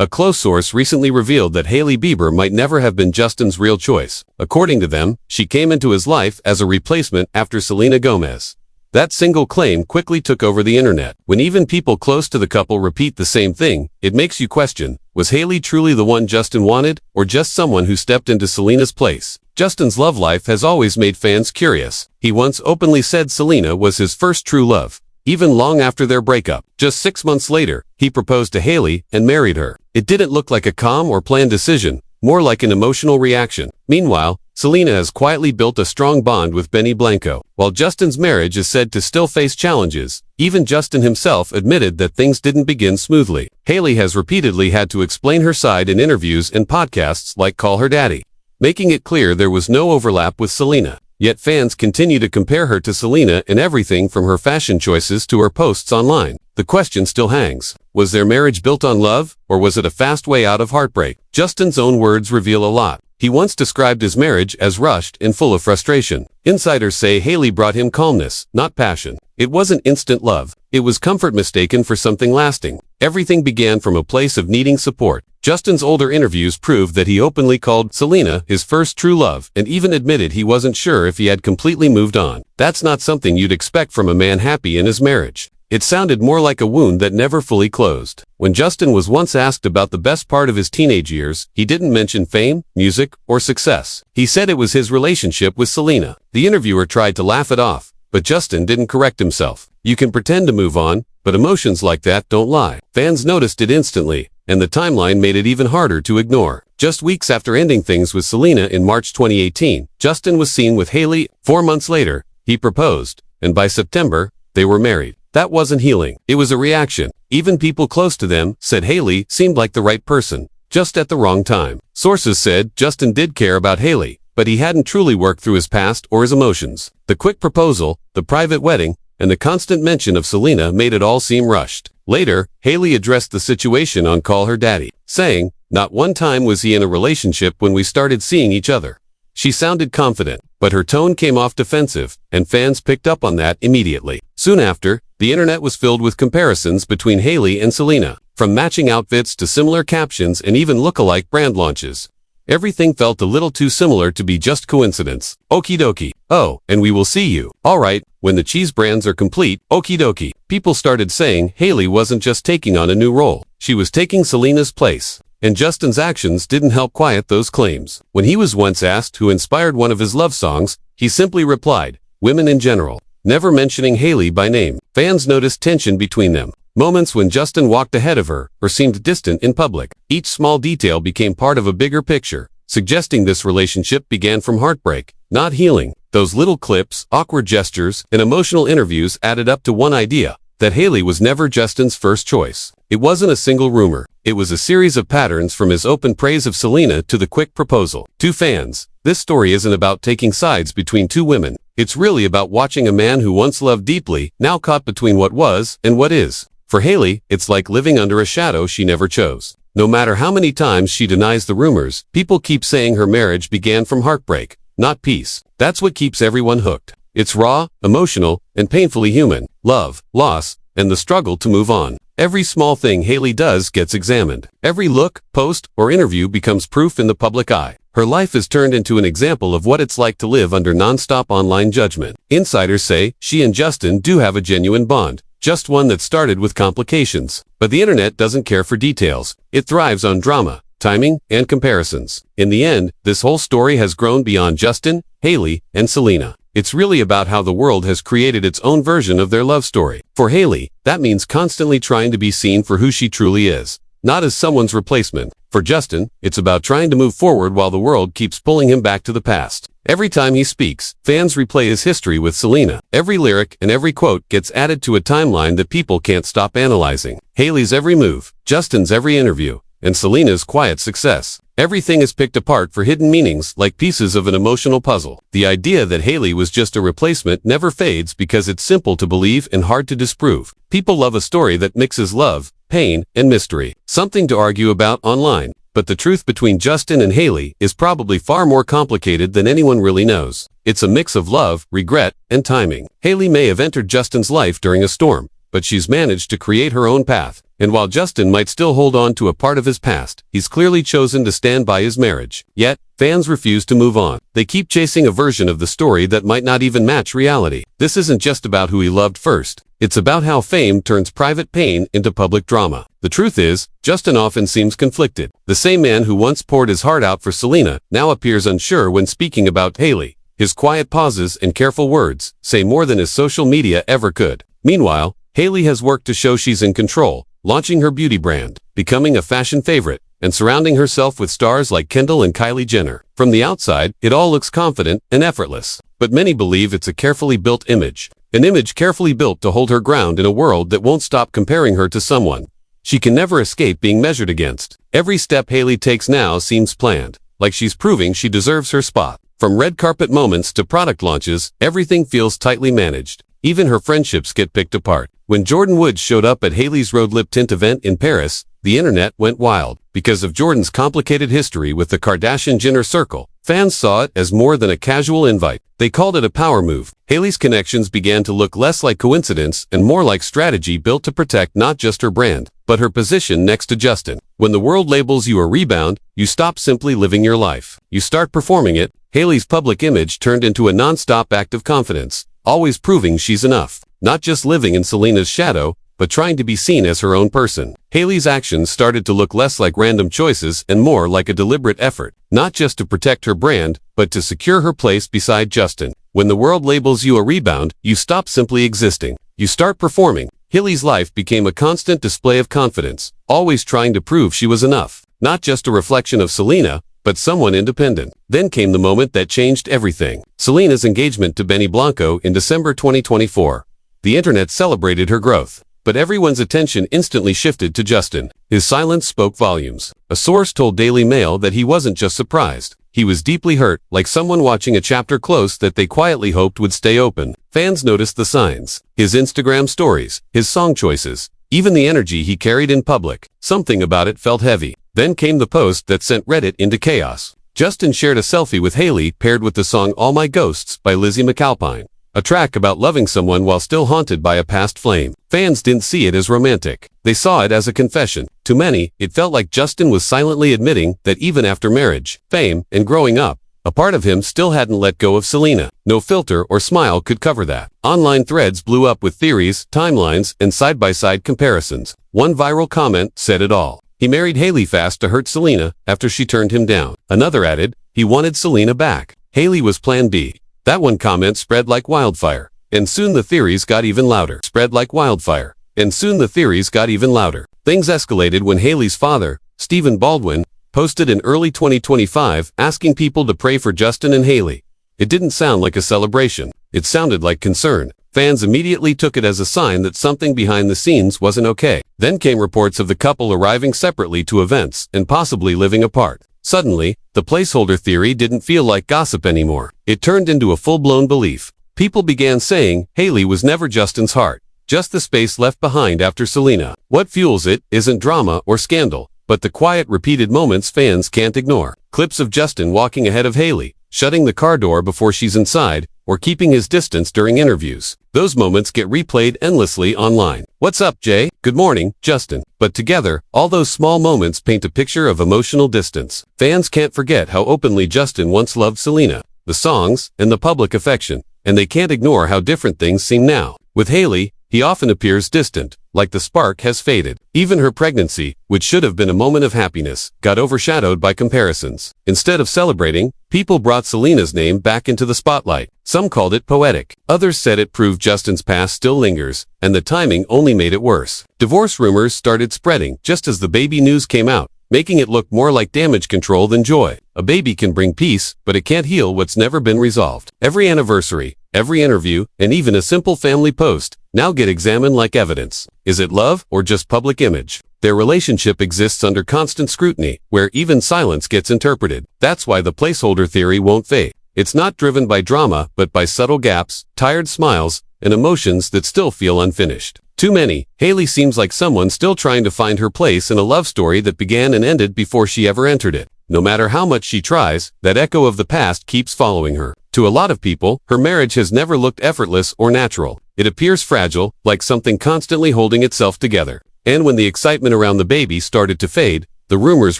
A close source recently revealed that Hailey Bieber might never have been Justin's real choice. According to them, she came into his life as a replacement after Selena Gomez. That single claim quickly took over the internet. When even people close to the couple repeat the same thing, it makes you question, was Hailey truly the one Justin wanted, or just someone who stepped into Selena's place? Justin's love life has always made fans curious. He once openly said Selena was his first true love. Even long after their breakup, just 6 months later, he proposed to Hailey and married her. It didn't look like a calm or planned decision, more like an emotional reaction. Meanwhile, Selena has quietly built a strong bond with Benny Blanco. While Justin's marriage is said to still face challenges, even Justin himself admitted that things didn't begin smoothly. Hailey has repeatedly had to explain her side in interviews and podcasts like Call Her Daddy, making it clear there was no overlap with Selena. Yet fans continue to compare her to Selena in everything from her fashion choices to her posts online. The question still hangs. Was their marriage built on love, or was it a fast way out of heartbreak? Justin's own words reveal a lot. He once described his marriage as rushed and full of frustration. Insiders say Hailey brought him calmness, not passion. It wasn't instant love. It was comfort mistaken for something lasting. Everything began from a place of needing support. Justin's older interviews proved that he openly called Selena his first true love and even admitted he wasn't sure if he had completely moved on. That's not something you'd expect from a man happy in his marriage. It sounded more like a wound that never fully closed. When Justin was once asked about the best part of his teenage years, he didn't mention fame, music, or success. He said it was his relationship with Selena. The interviewer tried to laugh it off, but Justin didn't correct himself. You can pretend to move on, but emotions like that don't lie. Fans noticed it instantly, and the timeline made it even harder to ignore. Just weeks after ending things with Selena in March 2018, Justin was seen with Hailey. 4 months later, he proposed, and by September, they were married. That wasn't healing. It was a reaction. Even people close to them said Hailey seemed like the right person, just at the wrong time. Sources said Justin did care about Hailey, but he hadn't truly worked through his past or his emotions. The quick proposal, the private wedding, and the constant mention of Selena made it all seem rushed. Later, Hailey addressed the situation on Call Her Daddy, saying, "Not one time was he in a relationship when we started seeing each other." She sounded confident, but her tone came off defensive, and fans picked up on that immediately. Soon after, the internet was filled with comparisons between Hailey and Selena, from matching outfits to similar captions and even look-alike brand launches. Everything felt a little too similar to be just coincidence. Okie dokie. Oh, and we will see you. Alright, when the cheese brands are complete, okie dokie. People started saying Hailey wasn't just taking on a new role. She was taking Selena's place. And Justin's actions didn't help quiet those claims. When he was once asked who inspired one of his love songs, he simply replied, "Women in general," never mentioning Hailey by name. Fans noticed tension between them. Moments when Justin walked ahead of her, or seemed distant in public. Each small detail became part of a bigger picture, suggesting this relationship began from heartbreak, not healing. Those little clips, awkward gestures, and emotional interviews added up to one idea, that Hailey was never Justin's first choice. It wasn't a single rumor. It was a series of patterns from his open praise of Selena to the quick proposal. To fans, this story isn't about taking sides between two women. It's really about watching a man who once loved deeply, now caught between what was and what is. For Hailey, it's like living under a shadow she never chose. No matter how many times she denies the rumors, people keep saying her marriage began from heartbreak, not peace. That's what keeps everyone hooked. It's raw, emotional, and painfully human. Love, loss, and the struggle to move on. Every small thing Hailey does gets examined. Every look, post, or interview becomes proof in the public eye. Her life is turned into an example of what it's like to live under non-stop online judgment. Insiders say she and Justin do have a genuine bond, just one that started with complications. But the internet doesn't care for details. It thrives on drama, timing, and comparisons. In the end, this whole story has grown beyond Justin, Hailey, and Selena. It's really about how the world has created its own version of their love story. For Hailey, that means constantly trying to be seen for who she truly is, not as someone's replacement. For Justin, it's about trying to move forward while the world keeps pulling him back to the past. Every time he speaks, fans replay his history with Selena. Every lyric and every quote gets added to a timeline that people can't stop analyzing. Hailey's every move, Justin's every interview, and Selena's quiet success. Everything is picked apart for hidden meanings like pieces of an emotional puzzle. The idea that Hailey was just a replacement never fades because it's simple to believe and hard to disprove. People love a story that mixes love, pain, and mystery. Something to argue about online. But the truth between Justin and Hailey is probably far more complicated than anyone really knows. It's a mix of love, regret, and timing. Hailey may have entered Justin's life during a storm, but she's managed to create her own path. And while Justin might still hold on to a part of his past, he's clearly chosen to stand by his marriage. Yet, fans refuse to move on. They keep chasing a version of the story that might not even match reality. This isn't just about who he loved first. It's about how fame turns private pain into public drama. The truth is, Justin often seems conflicted. The same man who once poured his heart out for Selena now appears unsure when speaking about Hailey. His quiet pauses and careful words say more than his social media ever could. Meanwhile, Hailey has worked to show she's in control, launching her beauty brand, becoming a fashion favorite, and surrounding herself with stars like Kendall and Kylie Jenner. From the outside, it all looks confident and effortless. But many believe it's a carefully built image. An image carefully built to hold her ground in a world that won't stop comparing her to someone she can never escape being measured against. Every step Hailey takes now seems planned, like she's proving she deserves her spot. From red carpet moments to product launches, everything feels tightly managed. Even her friendships get picked apart. When Jordyn Woods showed up at Hailey's Rose Lip Tint event in Paris, the internet went wild. Because of Jordyn's complicated history with the Kardashian-Jenner circle, fans saw it as more than a casual invite. They called it a power move. Hailey's connections began to look less like coincidence and more like strategy built to protect not just her brand, but her position next to Justin. When the world labels you a rebound, you stop simply living your life. You start performing it. Hailey's public image turned into a non-stop act of confidence, always proving she's enough. Not just living in Selena's shadow, but trying to be seen as her own person. Hailey's actions started to look less like random choices and more like a deliberate effort, not just to protect her brand, but to secure her place beside Justin. When the world labels you a rebound, you stop simply existing. You start performing. Hailey's life became a constant display of confidence, always trying to prove she was enough, not just a reflection of Selena, but someone independent. Then came the moment that changed everything. Selena's engagement to Benny Blanco in December 2024. The internet celebrated her growth, but everyone's attention instantly shifted to Justin. His silence spoke volumes. A source told Daily Mail that he wasn't just surprised. He was deeply hurt, like someone watching a chapter close that they quietly hoped would stay open. Fans noticed the signs. His Instagram stories, his song choices, even the energy he carried in public. Something about it felt heavy. Then came the post that sent Reddit into chaos. Justin shared a selfie with Hailey paired with the song All My Ghosts by Lizzie McAlpine, a track about loving someone while still haunted by a past flame. Fans didn't see it as romantic. They saw it as a confession. To many, it felt like Justin was silently admitting that even after marriage, fame, and growing up, a part of him still hadn't let go of Selena. No filter or smile could cover that. Online threads blew up with theories, timelines, and side-by-side comparisons. One viral comment said it all. He married Hailey fast to hurt Selena after she turned him down. Another added, he wanted Selena back. Hailey was plan B. That one comment spread like wildfire. And soon the theories got even louder. Spread like wildfire. And soon the theories got even louder. Things escalated when Hailey's father, Stephen Baldwin, posted in early 2025 asking people to pray for Justin and Hailey. It didn't sound like a celebration. It sounded like concern. Fans immediately took it as a sign that something behind the scenes wasn't okay. Then came reports of the couple arriving separately to events and possibly living apart. Suddenly, the placeholder theory didn't feel like gossip anymore. It turned into a full-blown belief. People began saying Hailey was never Justin's heart, just the space left behind after Selena. What fuels it isn't drama or scandal, but the quiet, repeated moments fans can't ignore. Clips of Justin walking ahead of Hailey, shutting the car door before she's inside, or keeping his distance during interviews. Those moments get replayed endlessly online. What's up, Jay? Good morning, Justin. But together, all those small moments paint a picture of emotional distance. Fans can't forget how openly Justin once loved Selena, the songs, and the public affection, and they can't ignore how different things seem now. With Hailey, he often appears distant, like the spark has faded. Even her pregnancy, which should have been a moment of happiness, got overshadowed by comparisons. Instead of celebrating, people brought Selena's name back into the spotlight. Some called it poetic. Others said it proved Justin's past still lingers, and the timing only made it worse. Divorce rumors started spreading just as the baby news came out, making it look more like damage control than joy. A baby can bring peace, but it can't heal what's never been resolved. Every anniversary, every interview, and even a simple family post now get examined like evidence. Is it love or just public image? Their relationship exists under constant scrutiny, where even silence gets interpreted. That's why the placeholder theory won't fade. It's not driven by drama, but by subtle gaps, tired smiles, and emotions that still feel unfinished. Too many, Hailey seems like someone still trying to find her place in a love story that began and ended before she ever entered it. No matter how much she tries, that echo of the past keeps following her. To a lot of people, her marriage has never looked effortless or natural. It appears fragile, like something constantly holding itself together. And when the excitement around the baby started to fade, the rumors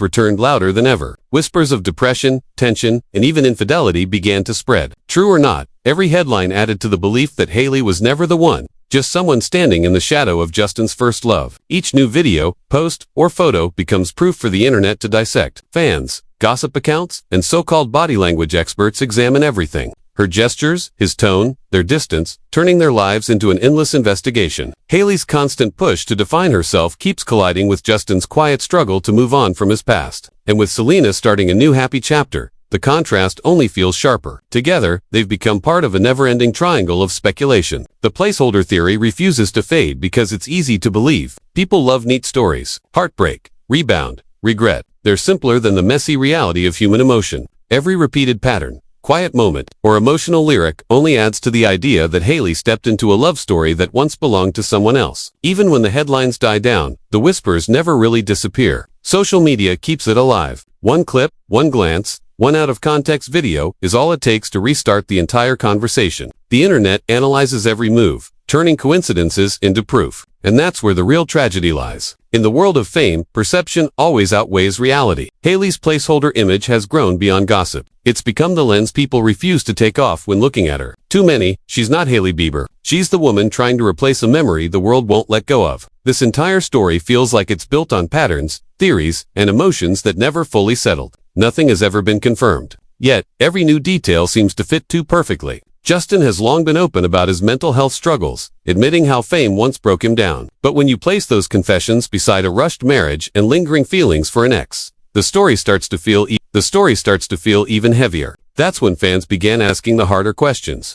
returned louder than ever. Whispers of depression, tension, and even infidelity began to spread. True or not, every headline added to the belief that Hailey was never the one, just someone standing in the shadow of Justin's first love. Each new video, post, or photo becomes proof for the internet to dissect. Fans, gossip accounts, and so-called body language experts examine everything. Her gestures, his tone, their distance, turning their lives into an endless investigation. Hailey's constant push to define herself keeps colliding with Justin's quiet struggle to move on from his past. And with Selena starting a new happy chapter, the contrast only feels sharper. Together, they've become part of a never-ending triangle of speculation. The placeholder theory refuses to fade because it's easy to believe. People love neat stories. Heartbreak, rebound, regret. They're simpler than the messy reality of human emotion. Every repeated pattern, quiet moment, or emotional lyric only adds to the idea that Hailey stepped into a love story that once belonged to someone else. Even when the headlines die down, the whispers never really disappear. Social media keeps it alive. One clip, one glance, one out-of-context video is all it takes to restart the entire conversation. The internet analyzes every move, turning coincidences into proof. And that's where the real tragedy lies. In the world of fame, perception always outweighs reality. Hailey's placeholder image has grown beyond gossip. It's become the lens people refuse to take off when looking at her. To many, she's not Hailey Bieber. She's the woman trying to replace a memory the world won't let go of. This entire story feels like it's built on patterns, theories, and emotions that never fully settled. Nothing has ever been confirmed. Yet, every new detail seems to fit too perfectly. Justin has long been open about his mental health struggles, admitting how fame once broke him down. But when you place those confessions beside a rushed marriage and lingering feelings for an ex, the story starts to feel even heavier. That's when fans began asking the harder questions.